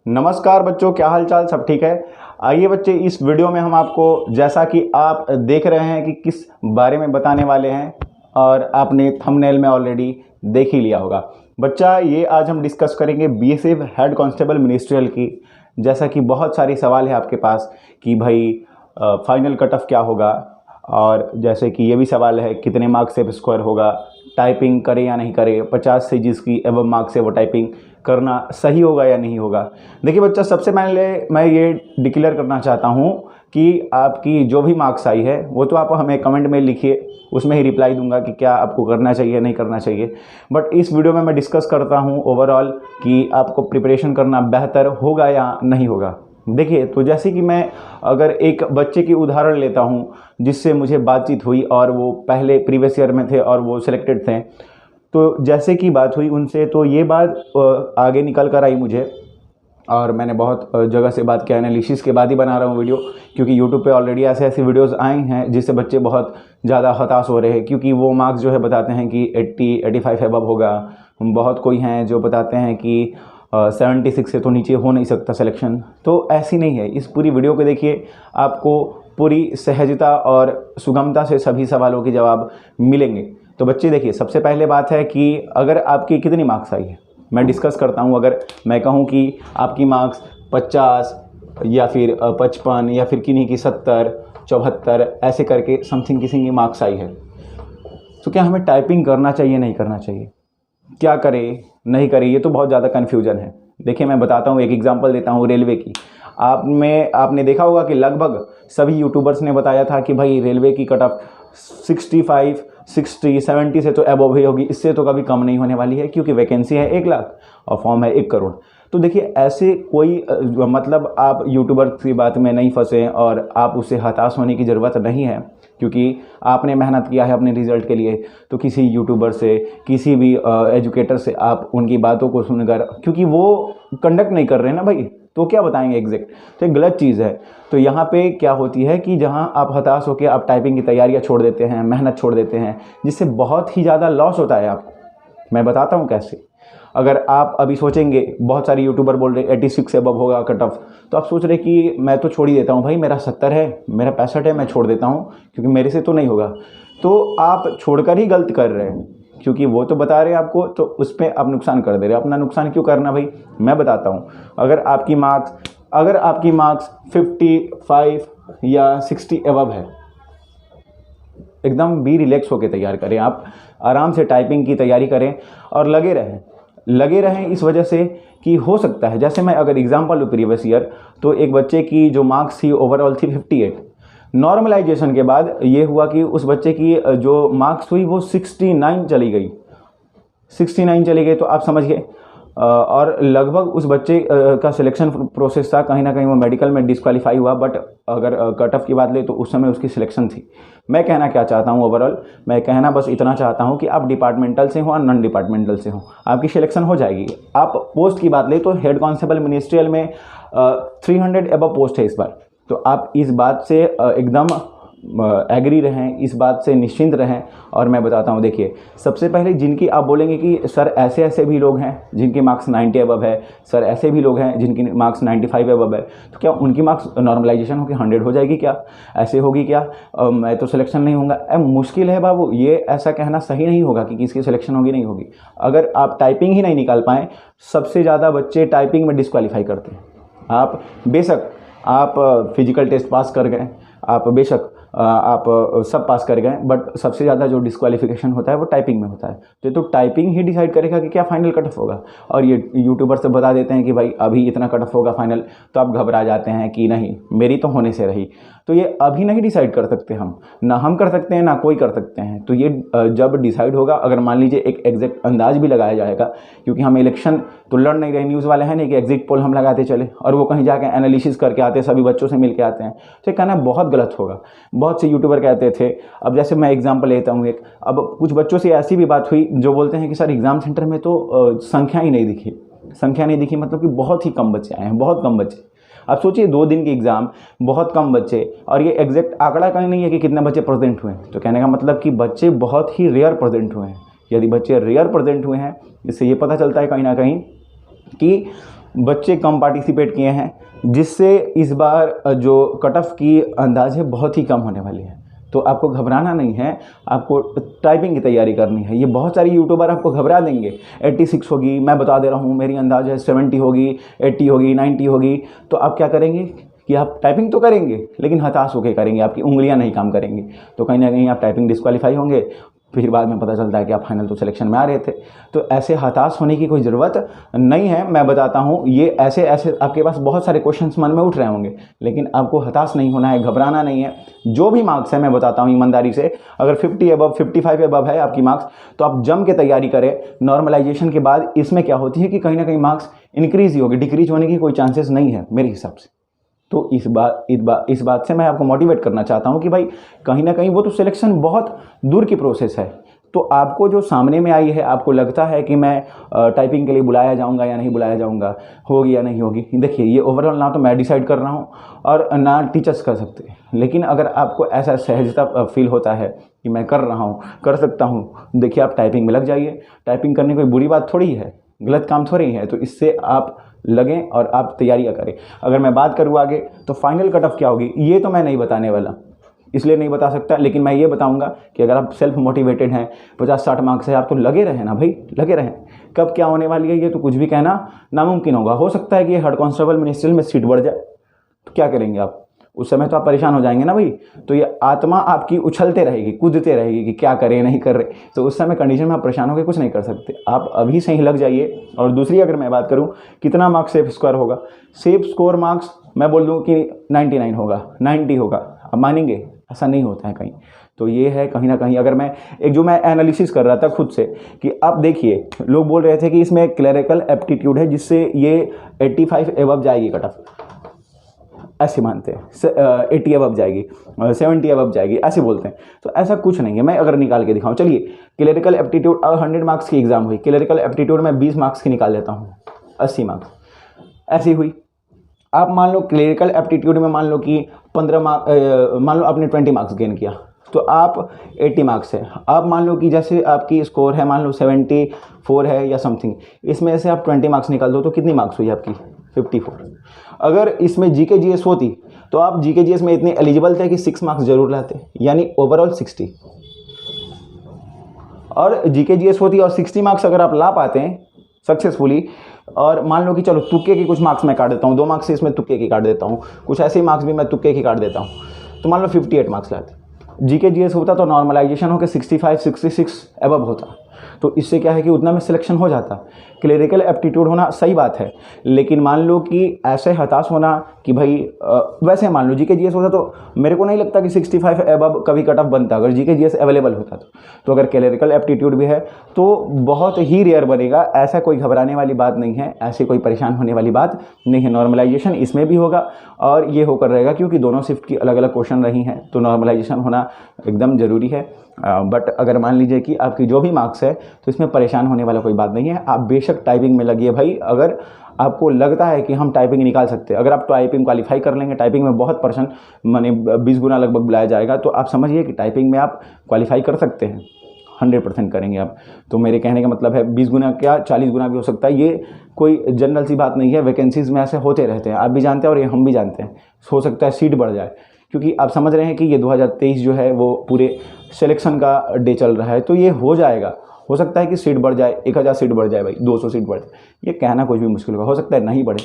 नमस्कार बच्चों, क्या हाल चाल, सब ठीक है। आइए बच्चे, इस वीडियो में हम आपको, जैसा कि आप देख रहे हैं कि किस बारे में बताने वाले हैं और आपने थंबनेल में ऑलरेडी देख ही लिया होगा। बच्चा, ये आज हम डिस्कस करेंगे बीएसएफ हेड कांस्टेबल मिनिस्ट्रियल की। जैसा कि बहुत सारे सवाल है आपके पास कि भाई फाइनल कट ऑफ क्या होगा, और जैसे कि ये भी सवाल है कितने मार्क्स से स्कोर होगा, टाइपिंग करे या नहीं करे, 50 से जिसकी एवं मार्क्स है वो टाइपिंग करना सही होगा या नहीं होगा। देखिए बच्चा, सबसे पहले मैं ये डिक्लेयर करना चाहता हूँ कि आपकी जो भी मार्क्स आई है वो तो आप हमें कमेंट में लिखिए, उसमें ही रिप्लाई दूंगा कि क्या आपको करना चाहिए नहीं करना चाहिए। बट इस वीडियो में मैं डिस्कस करता हूँ ओवरऑल कि आपको प्रिपरेशन करना बेहतर होगा या नहीं होगा। देखिए, तो जैसे कि मैं अगर एक बच्चे की उदाहरण लेता हूँ जिससे मुझे बातचीत हुई और वो पहले प्रीवियस ईयर में थे और वो सिलेक्टेड थे, तो जैसे कि बात हुई उनसे तो ये बात आगे निकल कर आई मुझे, और मैंने बहुत जगह से बात किया, एनालिसिस के बाद ही बना रहा हूँ वीडियो, क्योंकि यूट्यूब पे ऑलरेडी ऐसे ऐसी वीडियोस आई हैं जिससे बच्चे बहुत ज़्यादा हताश हो रहे हैं, क्योंकि वो मार्क्स जो है बताते हैं कि 80-85 एबव होगा। बहुत कोई हैं जो बताते हैं कि 76 से तो नीचे हो नहीं सकता सिलेक्शन। तो ऐसी नहीं है। इस पूरी वीडियो को देखिए, आपको पूरी सहजता और सुगमता से सभी सवालों के जवाब मिलेंगे। तो बच्चे देखिए, सबसे पहले बात है कि अगर आपकी कितनी मार्क्स आई है, मैं डिस्कस करता हूँ। अगर मैं कहूँ कि आपकी मार्क्स 50 या फिर 55 या फिर किन्हीं की 70, 74 ऐसे करके समथिंग किसी की मार्क्स आई है, तो क्या हमें टाइपिंग करना चाहिए नहीं करना चाहिए, क्या करें नहीं करें, ये तो बहुत ज़्यादा कन्फ्यूजन है। देखिए, मैं बताता हूँ, एक एग्जांपल देता हूँ रेलवे की। आपने देखा होगा कि लगभग सभी यूट्यूबर्स ने बताया था कि भाई रेलवे की कट ऑफ 65, 60, 70 से तो एबव ही होगी, इससे तो कभी कम नहीं होने वाली है, क्योंकि वैकेंसी है 1 लाख और फॉर्म है 1 करोड़। तो देखिए, ऐसे कोई मतलब आप यूट्यूबर की बात में नहीं फंसे और आप उससे हताश होने की ज़रूरत नहीं है, क्योंकि आपने मेहनत किया है अपने रिजल्ट के लिए। तो किसी यूट्यूबर से, किसी भी एजुकेटर से आप उनकी बातों को सुनकर, क्योंकि वो कंडक्ट नहीं कर रहे हैं ना भाई, तो क्या बताएंगे एग्जैक्ट, तो एक गलत चीज़ है। तो यहाँ पे क्या होती है कि जहाँ आप हताश होकर आप टाइपिंग की तैयारियाँ छोड़ देते हैं, मेहनत छोड़ देते हैं, जिससे बहुत ही ज़्यादा लॉस होता है आपको। मैं बताता हूँ कैसे। अगर आप अभी सोचेंगे, बहुत सारे यूट्यूबर बोल रहे 86 से अबव होगा कट ऑफ, तो आप सोच रहे कि मैं तो छोड़ ही देता हूँ भाई, मेरा 70 है, मेरा 65 है, मैं छोड़ देता हूँ क्योंकि मेरे से तो नहीं होगा। तो आप छोड़कर ही गलत कर रहे हैं, क्योंकि वो तो बता रहे हैं आपको, तो उस पर आप नुकसान कर दे रहे हैं। अपना नुकसान क्यों करना भाई, मैं बताता हूँ। अगर आपकी मार्क्स 55 या 60 अबव है, एकदम भी रिलैक्स होकर तैयार करें, आप आराम से टाइपिंग की तैयारी करें और लगे रहें इस वजह से कि हो सकता है, जैसे मैं अगर एग्जांपल लूँ प्रीवियस ईयर, तो एक बच्चे की जो मार्क्स थी ओवरऑल थी 58। नॉर्मलाइजेशन के बाद ये हुआ कि उस बच्चे की जो मार्क्स हुई वो 69 चली गई, 69 चली गई। तो आप समझिए, और लगभग उस बच्चे का सिलेक्शन प्रोसेस था, कहीं ना कहीं वो मेडिकल में डिस्क्वालीफाई हुआ, बट अगर कट ऑफ की बात ले तो उस समय उसकी सिलेक्शन थी। मैं कहना क्या चाहता हूँ ओवरऑल, मैं कहना बस इतना चाहता हूँ कि आप डिपार्टमेंटल से हो और नॉन डिपार्टमेंटल से हो, आपकी सिलेक्शन हो जाएगी। आप पोस्ट की बात ले तो हेड कांस्टेबल मिनिस्ट्रियल में 300 एबव पोस्ट है इस बार। तो आप इस बात से एकदम एग्री रहें, इस बात से निश्चिंत रहें। और मैं बताता हूं, देखिए, सबसे पहले जिनकी आप बोलेंगे कि सर ऐसे ऐसे भी लोग हैं जिनके मार्क्स 90 अबव है, सर ऐसे भी लोग हैं जिनकी मार्क्स 95 अबव है, तो क्या उनकी मार्क्स नॉर्मलाइजेशन होकर 100 हो जाएगी क्या, ऐसे होगी क्या, मैं तो सिलेक्शन नहीं होऊंगा? मुश्किल है बाबू, ये ऐसा कहना सही नहीं होगा कि किसकी सिलेक्शन होगी नहीं होगी। अगर आप टाइपिंग ही नहीं निकाल पाएँ, सबसे ज़्यादा बच्चे टाइपिंग में डिस्क्वालीफाई करते हैं। आप बेशक आप फिजिकल टेस्ट पास कर गए, आप बेशक आप सब पास कर गए, बट सबसे ज़्यादा जो डिस्क्वालिफिकेशन होता है वो टाइपिंग में होता है। तो टाइपिंग ही डिसाइड करेगा कि क्या फाइनल कट ऑफ होगा। और ये यूट्यूबर से बता देते हैं कि भाई अभी इतना कट ऑफ होगा फाइनल, तो आप घबरा जाते हैं कि नहीं मेरी तो होने से रही। तो ये अभी नहीं डिसाइड कर सकते हम, ना हम कर सकते हैं ना कोई कर सकते हैं। तो ये जब डिसाइड होगा, अगर मान लीजिए एक एग्जैक्ट अंदाज भी लगाया जाएगा, क्योंकि हम इलेक्शन तो लड़ नहीं रहे, न्यूज़ वाले हैं नहीं कि एग्जिट पोल हम लगाते चले और वो कहीं जाके एनालिसिस करके आते हैं, सभी बच्चों से मिल के आते हैं। तो ये कहना बहुत गलत होगा। बहुत से यूट्यूबर कहते थे, अब जैसे मैं एग्जाम्पल लेता हूँ एक, अब कुछ बच्चों से ऐसी भी बात हुई जो बोलते हैं कि सर एग्ज़ाम सेंटर में तो संख्या ही नहीं दिखी, मतलब कि बहुत ही कम बच्चे आए हैं, बहुत कम बच्चे। आप सोचिए 2 दिन की एग्ज़ाम, बहुत कम बच्चे, और ये एग्जैक्ट आंकड़ा कहीं नहीं है कि कितने बच्चे प्रेजेंट हुए हैं। तो कहने का मतलब कि बच्चे बहुत ही रेयर प्रेजेंट हुए हैं। यदि बच्चे रेयर प्रेजेंट हुए हैं, इससे ये पता चलता है कहीं ना कहीं कि बच्चे कम पार्टिसिपेट किए हैं, जिससे इस बार जो कट ऑफ की अंदाज़ है बहुत ही कम होने वाली है। तो आपको घबराना नहीं है, आपको टाइपिंग की तैयारी करनी है। ये बहुत सारी यूट्यूबर आपको घबरा देंगे, 86 होगी, मैं बता दे रहा हूँ, मेरी अंदाज़ है 70 होगी, 80 होगी, 90 होगी। तो आप क्या करेंगे कि आप टाइपिंग तो करेंगे लेकिन हताश होकर करेंगे, आपकी उंगलियां नहीं काम करेंगी, तो कहीं ना कहीं आप टाइपिंग डिस्क्वालीफाई होंगे। फिर बाद में पता चलता है कि आप फाइनल तो सिलेक्शन में आ रहे थे। तो ऐसे हताश होने की कोई ज़रूरत नहीं है। मैं बताता हूँ, ये ऐसे ऐसे आपके पास बहुत सारे क्वेश्चंस मन में उठ रहे होंगे, लेकिन आपको हताश नहीं होना है, घबराना नहीं है। जो भी मार्क्स है मैं बताता हूँ ईमानदारी से, अगर 50 अबव 55 अबव है आपकी मार्क्स, तो आप जम के तैयारी करें। नॉर्मलाइजेशन के बाद इसमें क्या होती है कि कहीं ना कहीं मार्क्स इंक्रीज ही होगी, डिक्रीज होने की कोई चांसेस नहीं है मेरे हिसाब से। तो इस बात से मैं आपको मोटिवेट करना चाहता हूं कि भाई कहीं ना कहीं वो तो सिलेक्शन बहुत दूर की प्रोसेस है। तो आपको जो सामने में आई है, आपको लगता है कि मैं टाइपिंग के लिए बुलाया जाऊंगा या नहीं बुलाया जाऊंगा, होगी या नहीं होगी। देखिए, ये ओवरऑल ना तो मैं डिसाइड कर रहा हूं और ना टीचर्स कर सकते, लेकिन अगर आपको ऐसा सहजता फील होता है कि मैं कर रहा हूँ, कर सकता हूँ, देखिए आप टाइपिंग में लग जाइए। टाइपिंग करने कोई बुरी बात थोड़ी है, गलत काम थोड़ी है। तो इससे आप लगें और आप तैयारियां करें। अगर मैं बात करूँ आगे तो फाइनल कट ऑफ क्या होगी ये तो मैं नहीं बताने वाला, इसलिए नहीं बता सकता, लेकिन मैं ये बताऊंगा कि अगर आप सेल्फ मोटिवेटेड हैं, 50-60 मार्क्स है, आप तो लगे रहें ना भाई, लगे रहें। कब क्या होने वाली है ये तो कुछ भी कहना नामुमकिन होगा। हो सकता है कि ये हेड कांस्टेबल मिनिस्ट्रियल में सीट बढ़ जाए, तो क्या करेंगे आप? उस समय तो आप परेशान हो जाएंगे ना भाई। तो ये आत्मा आपकी उछलते रहेगी, कूदते रहेगी कि क्या करें नहीं कर रहे। तो उस समय कंडीशन में आप परेशान होकर कुछ नहीं कर सकते, आप अभी से ही लग जाइए। और दूसरी अगर मैं बात करूं कितना मार्क्स सेफ स्कोर होगा, सेफ स्कोर मार्क्स मैं बोल दूं कि 99 होगा, 90 होगा। अब मानेंगे ऐसा नहीं होता है कहीं। तो ये है कहीं ना कहीं, अगर मैं जो मैं एनालिसिस कर रहा था खुद से कि अब देखिए, लोग बोल रहे थे कि इसमें क्लरिकल एप्टीट्यूड है जिससे ये 85 एबव जाएगी कट ऑफ, ऐसे मानते हैं। 80 अबव जाएगी, 70 अबव जाएगी, ऐसे बोलते हैं। तो ऐसा कुछ नहीं है। मैं अगर निकाल के दिखाऊं, चलिए क्लरिकल एप्टीट्यूड 100 मार्क्स की एग्जाम हुई, क्लरिकल एप्टीट्यूड में 20 मार्क्स की निकाल लेता हूँ, 80 मार्क्स ऐसी हुई। आप मान लो क्लरिकल एप्टीट्यूड में मान लो कि 15 मार्क्स, मान लो आपने 20 मार्क्स गेन किया, तो आप 80 मार्क्स है। आप मान लो कि जैसे आपकी स्कोर है मान लो 74 है या समथिंग, इसमें से आप 20 मार्क्स निकाल दो तो कितनी मार्क्स हुई आपकी? 54। अगर इसमें जीके जीएस होती तो आप जीके जीएस में इतने एलिजिबल थे कि 6 मार्क्स जरूर लाते, यानी ओवरऑल 60। और जीके जीएस होती और 60 मार्क्स अगर आप ला पाते हैं सक्सेसफुली, और मान लो कि चलो तुक्के के कुछ मार्क्स मैं काट देता हूँ, 2 मार्क्स से इसमें तुक्के की काट देता हूँ, कुछ ऐसे मार्क्स भी मैं तुक्के की काट देता हूँ, तो मान लो 58 मार्क्स लाते। जीके जीएस होता तो नॉर्मलाइजेशन होकर 65-66 एबव होता। तो इससे क्या है कि उतना में सिलेक्शन हो जाता। क्लरिकल एप्टीट्यूड होना सही बात है, लेकिन मान लो कि ऐसे हताश होना कि भाई वैसे मान लो जीके जीएस होता तो मेरे को नहीं लगता कि 65 एबव कभी कट ऑफ बनता, अगर जीके जीएस अवेलेबल होता तो अगर क्लरिकल एप्टीट्यूड भी है तो बहुत ही रेयर बनेगा। ऐसा कोई घबराने वाली बात नहीं है, ऐसी कोई परेशान होने वाली बात नहीं है। नॉर्मलाइजेशन इसमें भी होगा और ये होकर रहेगा, क्योंकि दोनों शिफ्ट की अलग अलग क्वेश्चन रही हैं, तो नॉर्मलाइजेशन होना एकदम ज़रूरी है। बट अगर मान लीजिए कि आपकी जो भी मार्क्स है तो इसमें परेशान होने वाला कोई बात नहीं है। आप बेशक टाइपिंग में लगिए भाई, अगर आपको लगता है कि हम टाइपिंग निकाल सकते हैं, अगर आप टाइपिंग क्वालिफाई कर लेंगे, टाइपिंग में बहुत % माने 20 गुना लगभग बुलाया जाएगा, तो आप समझिए कि टाइपिंग में आप क्वालिफाई कर सकते हैं, 100% करेंगे आप। तो मेरे कहने का मतलब है 20 गुना क्या 40 गुना भी हो सकता है, ये कोई जनरल सी बात नहीं है। वैकेंसीज़ में ऐसे होते रहते हैं, आप भी जानते हैं और ये हम भी जानते हैं। हो सकता है सीट बढ़ जाए, क्योंकि आप समझ रहे हैं कि ये 2023 जो है वो पूरे सिलेक्शन का डे चल रहा है, तो ये हो जाएगा। हो सकता है कि सीट बढ़ जाए, 1000 सीट बढ़ जाए भाई, 200 सीट बढ़ जाए, ये कहना कुछ भी मुश्किल होगा। हो सकता है नहीं बढ़े,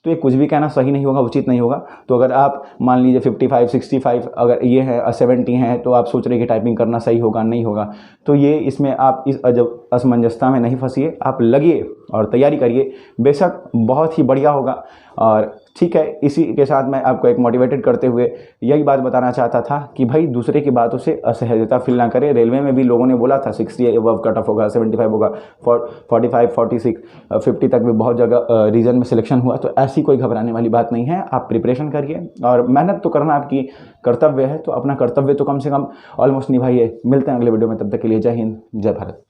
तो ये कुछ भी कहना सही नहीं होगा, उचित नहीं होगा। तो अगर आप मान लीजिए 55, 65 अगर ये है 70 हैं, तो आप सोच रहे हैं कि टाइपिंग करना सही होगा नहीं होगा, तो ये इसमें आप इस अजब असमंजसता में नहीं फंसिए, आप लगिए और तैयारी करिए, बेशक बहुत ही बढ़िया होगा। और ठीक है, इसी के साथ मैं आपको एक मोटिवेटेड करते हुए यही बात बताना चाहता था कि भाई दूसरे की बातों से असहजता फील ना करें। रेलवे में भी लोगों ने बोला था 60 अबव कट ऑफ होगा, 75 होगा, 45, 46, 50 तक भी बहुत जगह रीजन में सिलेक्शन हुआ। तो ऐसी कोई घबराने वाली बात नहीं है, आप प्रिपरेशन करिए और मेहनत तो करना आपकी कर्तव्य है, तो अपना कर्तव्य तो कम से कम ऑलमोस्ट निभाइए। मिलते हैं अगले वीडियो में, तब तक के लिए जय हिंद, जय भारत।